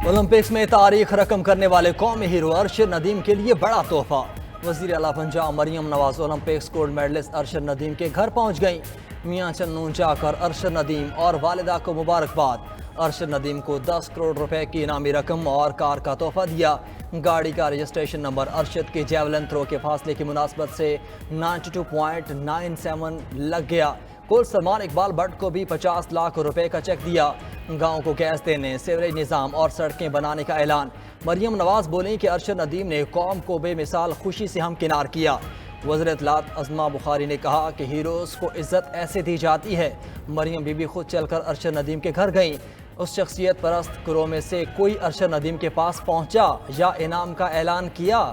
Olympics में तारीख रकम करने वाले कौमी हीरो अरशद नदीम के लिए बड़ा तोहफा। वज़ीर आला Punjab Maryam Nawaz Olympics gold medalist Arshad Nadeem के घर पहुंच गईं। मियां चन्नू जाकर अरशद नदीम और वालिदा को मुबारकबाद। अरशद नदीम को 10 करोड़ रुपए की इनामी रकम और कार का तोहफा दिया। गाड़ी का रजिस्ट्रेशन नंबर अरशद के जेवलिन थ्रो के फासले की मुनासबत से 92.97 लग गया। कुल सलमान इकबाल भट्ट को भी 50 लाख रुपए का चेक दिया। गांव को गैस देने, सीवरेज निज़ाम और सड़कें बनाने का ऐलान। मरियम नवाज बोली कि अरशद नदीम ने कौम को बेमिसाल खुशी से हमकिनार किया। वज़ीर इत्तलात अज़मा बुखारी ने कहा कि हीरोज़ को इज्जत ऐसे दी जाती है। मरियम बीबी खुद चलकर अरशद नदीम के घर गईं। उस शख्सियत परस्त ग्रोह में से कोई अरशद नदीम के पास पहुंचा या इनाम का ऐलान किया?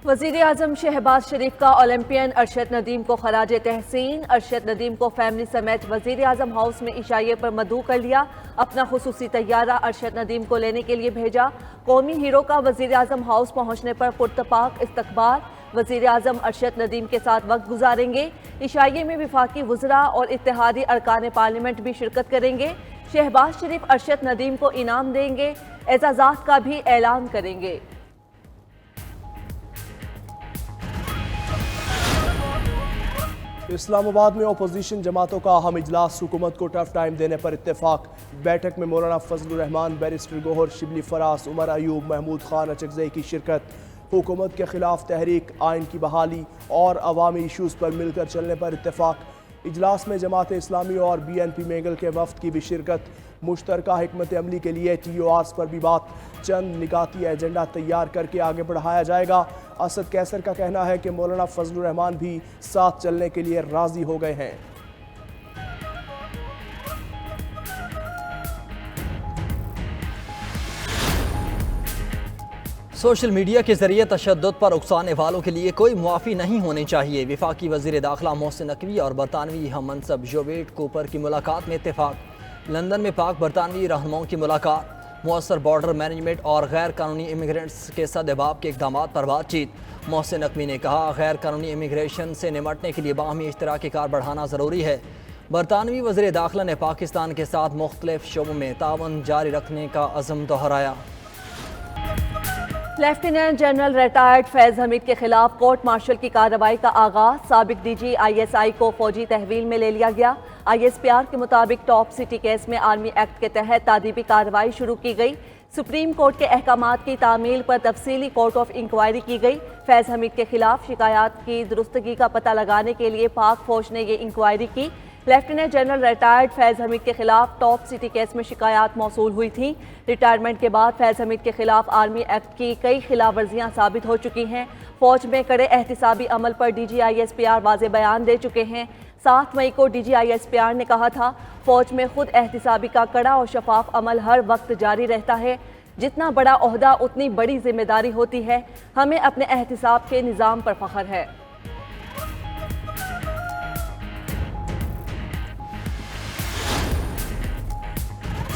वज़ीर आज़म शहबाज शरीफ का ओलंपियन अरशद नदीम को खराज तहसीन। अरशद नदीम को फैमिली समेत वज़ीर आज़म हाउस में इशाइये पर मदऊ कर लिया। अपना खुसूसी तैयारा अरशद नदीम को लेने के लिए भेजा। कौमी हीरो का वज़ीर आज़म हाउस पहुँचने पर पुरतपाक इस्तकबाल। वज़ीर आज़म अरशद नदीम के साथ वक्त गुजारेंगे। इशाइये में वफाकी वज़रा और इत्तेहादी अरकान पार्लियामेंट भी शिरकत करेंगे। शहबाज शरीफ अरशद नदीम को इनाम देंगे। एजाज़ात का भी ऐलान करेंगे। इस्लामाबाद में अपोजिशन जमातों का अहम इजलास, हुकूमत को टफ टाइम देने पर इत्तेफाक। बैठक में मौलाना फजलुर रहमान, बैरिस्टर गोहर शिबली फरास, उमर अयूब, महमूद खान अचकज़ई की शिरकत। हुकूमत के खिलाफ तहरीक, आइन की बहाली और अवामी इशूज़ पर मिलकर चलने पर इत्तेफाक। इजलास में जमात इस्लामी और BNP मेगल के वफ्द की भी शिरकत। मुश्तरका हिकमत अमली के लिए TORs पर भी बात। चंद निकाती एजेंडा तैयार करके आगे बढ़ाया जाएगा। असद कैसर का कहना है कि मौलाना फजलुर रहमान भी साथ चलने के लिए राजी हो गए हैं। सोशल मीडिया के जरिए तशद्दुद पर उकसाने वालों के लिए कोई मुआफ़ी नहीं होनी चाहिए। वफाकी वज़ीर दाखिला मोहसिन नकवी और बरतानवी हम मनसब जोवेट कूपर की मुलाकात में इत्तेफाक। लंदन में पाक बरतानवी रहनुमाओं की मुलाकात। मुअस्सर बॉर्डर मैनेजमेंट और गैर कानूनी इमिग्रेंट्स के सद्भाव के इक़दाम पर बातचीत। मोहसिन नकवी ने कहा, गैर कानूनी इमिग्रेशन से निमटने के लिए बाहमी इश्तराकी कार बढ़ाना ज़रूरी है। बरतानवी वज़ीर दाखिला ने पाकिस्तान के साथ मुख्तलिफ शोबों में ताउन जारी रखने का अज़म दोहराया। लेफ्टिनेंट जनरल रिटायर्ड फैज़ हमीद के खिलाफ कोर्ट मार्शल की कार्रवाई का आगाज। साबिक DG ISI को फौजी तहवील में ले लिया गया। ISPR के मुताबिक टॉप सिटी केस में आर्मी एक्ट के तहत तादीबी कार्रवाई शुरू की गई। सुप्रीम कोर्ट के अहकामात की तामील पर तफसीली कोर्ट ऑफ इंक्वायरी की गई। फैज़ हमीद के खिलाफ शिकायत की दुरुस्तगी का पता लगाने के लिए पाक फौज ने ये इंक्वायरी की। लेफ्टिनेंट जनरल रिटायर्ड फैज़ हमीद के खिलाफ टॉप सिटी केस में शिकायत मौसूल हुई थी। रिटायरमेंट के बाद फैज़ हमीद के खिलाफ आर्मी एक्ट की कई खिलाफ वर्जियाँ साबित हो चुकी हैं। फौज में कड़े एहतिसाबी अमल पर DG ISPR वाज़े बयान दे चुके हैं। 7 मई को DG ISPR ने कहा था, फौज में खुद एहतिसाबी का कड़ा और शफाफ अमल हर वक्त जारी रहता है। जितना बड़ा ओहदा उतनी बड़ी जिम्मेदारी होती है। हमें अपने एहतिसाब के निज़ाम पर फख्र है।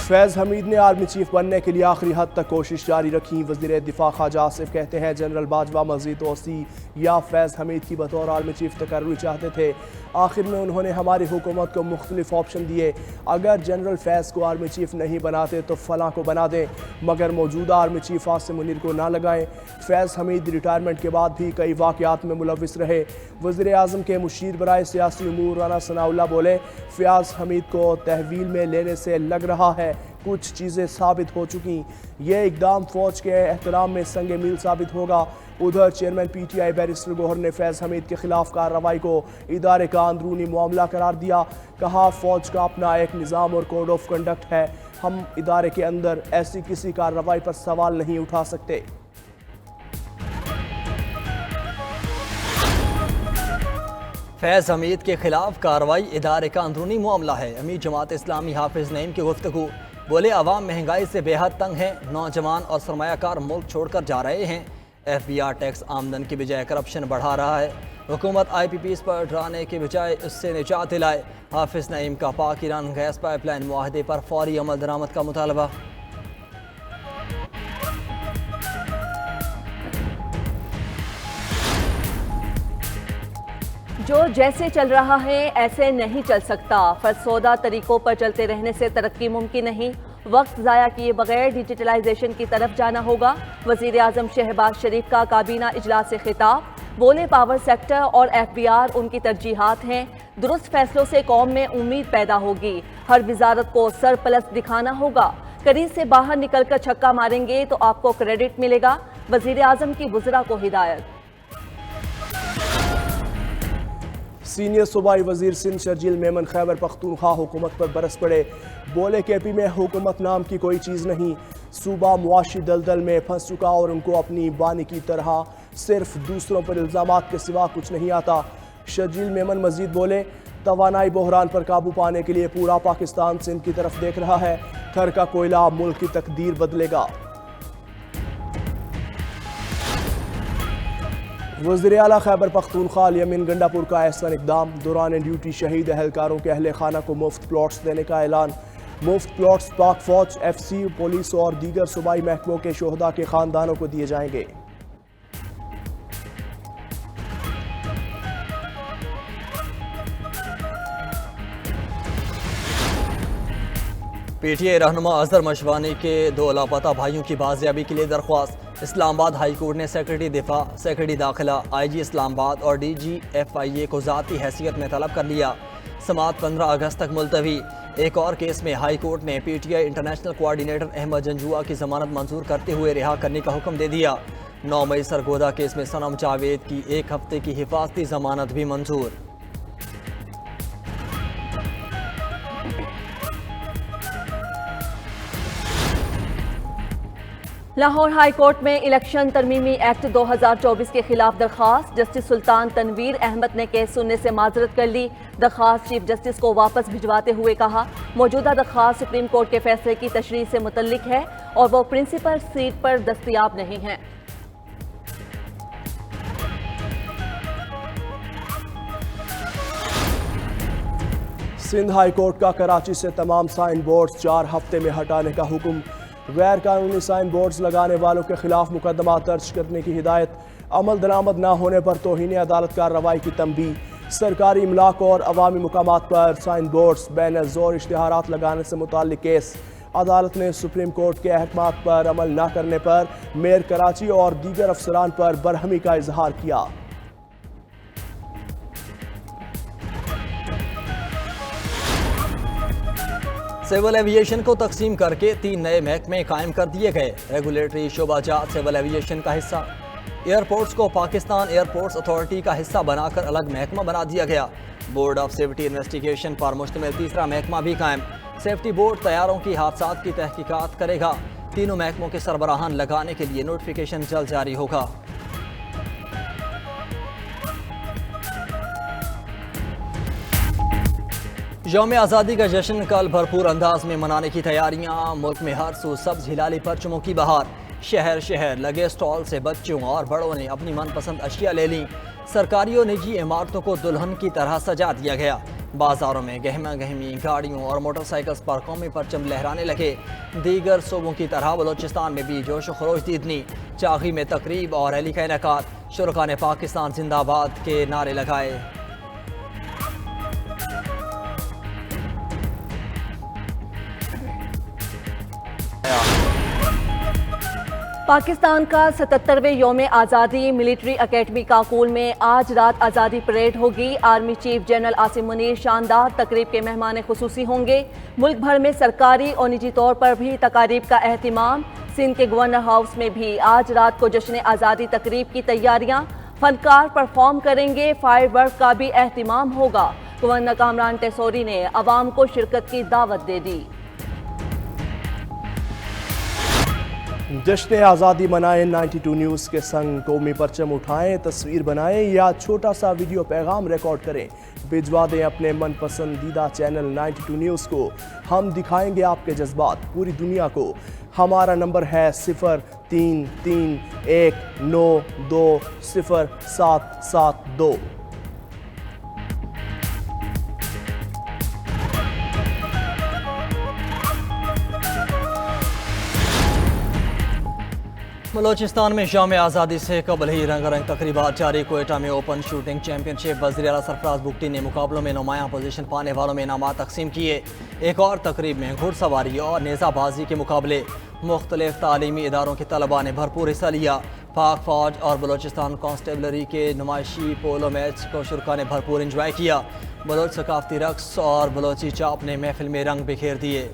फैज़ हमीद ने आर्मी चीफ बनने के लिए आखिरी हद तक कोशिश जारी रखी। वज़ीर दिफा ख्वाजा आसिफ कहते हैं, जनरल बाजवा मज़ीद तोसी या फैज़ हमीद की बतौर आर्मी चीफ तकर्री चाहते थे। आखिर में उन्होंने हमारी हुकूमत को मुख्तलिफ ऑप्शन दिए। अगर जनरल फैज़ को आर्मी चीफ नहीं बनाते तो फलां को बना दें, मगर मौजूदा आर्मी चीफ आसिम मुनीर को ना लगाएं। फैज़ हमीद रिटायरमेंट के बाद भी कई वाक़यात में मुलविस रहे। वज़ीर आज़म के मुशीर बराए सियासी उमूर राना सनाउल्लाह बोले, फैज़ हमीद को तहवील में लेने से लग रहा है कुछ चीज़ें साबित हो चुकी। ये इकदाम फ़ौज के एहतराम में संगे मील साबित होगा। उधर चेयरमैन PTI बैरिस्टर गोहर ने फैज़ हमीद के खिलाफ कार्रवाई को इदारे का अंदरूनी मामला करार दिया। कहा, फ़ौज का अपना एक निज़ाम और कोड ऑफ कंडक्ट है। हम इदारे के अंदर ऐसी किसी कार्रवाई पर सवाल नहीं उठा सकते। फैज़ हमीद के खिलाफ कार्रवाई इदारे का अंदरूनी मामला है। अमीर जमात इस्लामी हाफिज़ नईम की गुफ्तगू। बोले, अवाम महंगाई से बेहद तंग हैं। नौजवान और सरमायाकार मुल्क छोड़कर जा रहे हैं। FBR टैक्स आमदन की बजाय करप्शन बढ़ा रहा है। हुकूमत IPPs पर डराने के बजाय उससे निजात दिलाए। हाफिज़ नईम का पाक ईरान गैस पाइपलाइन मुआहदे पर फौरी अमल दरामद का मुतालबा। जो जैसे चल रहा है ऐसे नहीं चल सकता। फरसोदा तरीकों पर चलते रहने से तरक्की मुमकिन नहीं। वक्त ज़ाया किए बगैर डिजिटलाइजेशन की तरफ जाना होगा। वज़ीर आज़म शहबाज शरीफ का काबीना इजलास से खिताब। बोले पावर सेक्टर और FBR उनकी तरजीहात हैं। दुरुस्त फैसलों से कौम में उम्मीद पैदा होगी। हर वजारत को सरप्लस दिखाना होगा। करीब से बाहर निकलकर छक्का मारेंगे तो आपको क्रेडिट मिलेगा। वज़ीर आज़म की वज़रा को हिदायत। सीनियर सूबाई वजीर सिंध शर्जील मेमन खैबर पख्तूनख्वा हुकूमत पर बरस पड़े। बोले KP में हुकूमत नाम की कोई चीज़ नहीं। सूबा मुआशी दलदल में फंस चुका और उनको अपनी बानी की तरह सिर्फ दूसरों पर इल्ज़ामात के सिवा कुछ नहीं आता। शर्जील मेमन मजीद बोले, तवानाई बहरान पर काबू पाने के लिए पूरा पाकिस्तान सिंध की तरफ देख रहा है। थर का कोयला मुल्क की तकदीर बदलेगा। वज़ीर आला खैबर पख्तूनख्वा यमीन गंडापुर का एहसन इकदाम। दौरान ड्यूटी शहीद एहलकारों के अहल खाना को मुफ्त प्लॉट्स देने का ऐलान। मुफ्त प्लॉट्स पाक फौज, FC, पुलिस और दीगर सूबाई महकमों के शोहदा के खानदानों को दिए जाएंगे। PTI रहनुमा अजहर मशवानी के 2 लापता भाइयों की बाजियाबी के लिए दरख्वास्त। इस्लामाबाद हाई कोर्ट ने सेक्रेटरी दिफा, सेक्रेटरी दाखिला, IG इस्लामाबाद और DG FIA को ज़ाती हैसियत में तलब कर लिया। समाअत 15 अगस्त तक मुलतवी। एक और केस में हाई कोर्ट ने PTI international coordinator Ahmad Janjua की जमानत मंजूर करते हुए रिहा करने का हुक्म दे दिया। 9 मई सरगोदा केस में सनम जावेद की 1 हफ्ते की हिफाजती जमानत भी मंजूर। लाहौर हाई कोर्ट में इलेक्शन तरमीमी एक्ट 2024 के खिलाफ दरखास्त। जस्टिस सुल्तान तनवीर अहमद ने केस सुनने से माजरत कर ली। दरखास्त चीफ जस्टिस को वापस भिजवाते हुए कहा, मौजूदा दरखास्त सुप्रीम कोर्ट के फैसले की तशरीह से मुतल्लिक है और वो प्रिंसिपल सीट पर दस्तयाब नहीं है। सिंध हाई कोर्ट का कराची से तमाम साइन बोर्ड्स 4 हफ्ते में हटाने का हुक्म। गैर कानूनी साइन बोर्ड्स लगाने वालों के खिलाफ मुकदमा दर्ज करने की हिदायत। अमल दरामद न होने पर तौहीन अदालत कार्रवाई की तंबीह। सरकारी इमलाक और अवामी मुकामात पर साइन बोर्ड्स, बैनर्स और इश्तिहारात लगाने से मुताल्लिक केस। अदालत ने सुप्रीम कोर्ट के अहकामात पर अमल न करने पर मेयर कराची और दीगर अफसरान पर बरहमी का इजहार किया। सिविल एविएशन को तकसीम करके 3 नए महकमे कायम कर दिए गए। रेगुलेटरी शोबाजात सिविल एविएशन का हिस्सा। एयरपोर्ट्स को पाकिस्तान एयरपोर्ट्स अथॉरिटी का हिस्सा बनाकर अलग महकमा बना दिया गया। बोर्ड ऑफ सेफ्टी इन्वेस्टिगेशन पर मुश्तमिल तीसरा महकमा भी कायम। सेफ्टी बोर्ड तैयारों की हादसात की तहकीकात करेगा। तीनों महकमों के सरबराहान लगाने के लिए नोटिफिकेशन जल्द जारी होगा। यौम आज़ादी का जश्न कल भरपूर अंदाज में मनाने की तैयारियां। मुल्क में हर सू सब्ज हिलाली परचमों की बहार। शहर शहर लगे स्टॉल से बच्चों और बड़ों ने अपनी मनपसंद अशिया ले लीं। सरकारी और निजी इमारतों को दुल्हन की तरह सजा दिया गया। बाजारों में गहमा गहमी गाड़ियों और मोटरसाइकिल्स पर कौमी परचम लहराने लगे। दीगर सूबों की तरह बलोचिस्तान में भी जोश खरोश दीदनी। चागी में तकरीब और रैली का इनेकाद। शुरका ने पाकिस्तान जिंदाबाद के नारे लगाए। पाकिस्तान का 77वें यौम आज़ादी मिलिट्री अकेडमी काकूल में आज रात आज़ादी परेड होगी। Army chief general Asim Munir शानदार तकरीब के मेहमान खुसूसी होंगे। मुल्क भर में सरकारी और निजी तौर पर भी तकारीब का एहतिमाम। सिंध के गवर्नर हाउस में भी आज रात को जश्न आज़ादी तकरीब की तैयारियां। फनकार परफॉर्म करेंगे। फायर वर्क का भी एहतिमाम होगा। गवर्नर कामरान टेसोरी ने अवाम को शिरकत की दावत दे दी। जश्न आज़ादी मनाएं। 92 न्यूज़ के संग कौमी परचम उठाएं, तस्वीर बनाएं या छोटा सा वीडियो पैगाम रिकॉर्ड करें। भिजवा दें अपने मनपसंदीदा चैनल 92 न्यूज़ को। हम दिखाएंगे आपके जज्बात पूरी दुनिया को। हमारा नंबर है 0331920772। बलोचिस्तान में शाम आज़ादी से कबल ही रंगारंग तकरीबात जारी। कोयटा में ओपन शूटिंग चैंपियनशिप वज़ीर आला सरफराज बुगटी ने मुकाबलों में नुमायां पोजीशन पाने वालों में इनामात तकसीम किए। एक और तकरीब में घुड़सवारी और नेज़ाबाजी के मुकाबले मुख्तलिफ तालीमी इदारों के तलबा ने भरपूर हिस्सा लिया। पाक फौज और बलोचिस्तान कांस्टेबलरी के नुमाइशी पोलो मैच को शुरा ने भरपूर इंजॉय किया। बलोच सकाफती रक्स और बलोची चाप ने महफिल में रंग बिखेर दिए।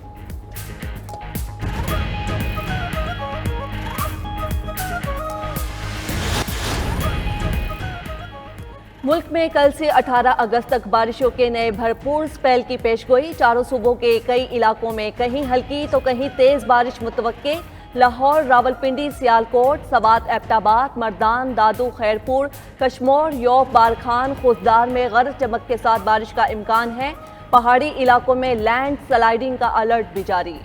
मुल्क में कल से 18 अगस्त तक बारिशों के नए भरपूर स्पेल की पेशगोई। चारों सूबों के कई इलाकों में कहीं हल्की तो कहीं तेज बारिश मुतवक्के। लाहौर, रावलपिंडी, सियालकोट, सवात, एबटाबाद, मर्दान, दादू, खैरपुर, कश्मोर, योब, बारखान, खुशदार में गरज चमक के साथ बारिश का इम्कान है। पहाड़ी इलाकों में लैंड स्लाइडिंग का अलर्ट भी जारी।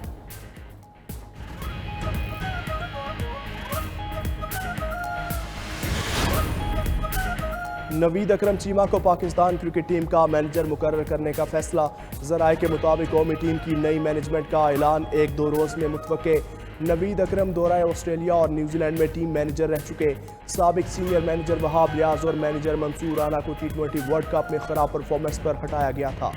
नवीद अकरम चीमा को पाकिस्तान क्रिकेट टीम का मैनेजर मुकर्रर करने का फैसला। ज़राए के मुताबिक कौमी टीम की नई मैनेजमेंट का ऐलान 1-2 रोज़ में मुतवक्के। नवीद अकरम दौराए ऑस्ट्रेलिया और न्यूजीलैंड में टीम मैनेजर रह चुके। साबिक सीनियर मैनेजर वहाब रियाज और मैनेजर मंसूर राना को T20 वर्ल्ड कप में खराब परफॉर्मेंस पर हटाया गया था।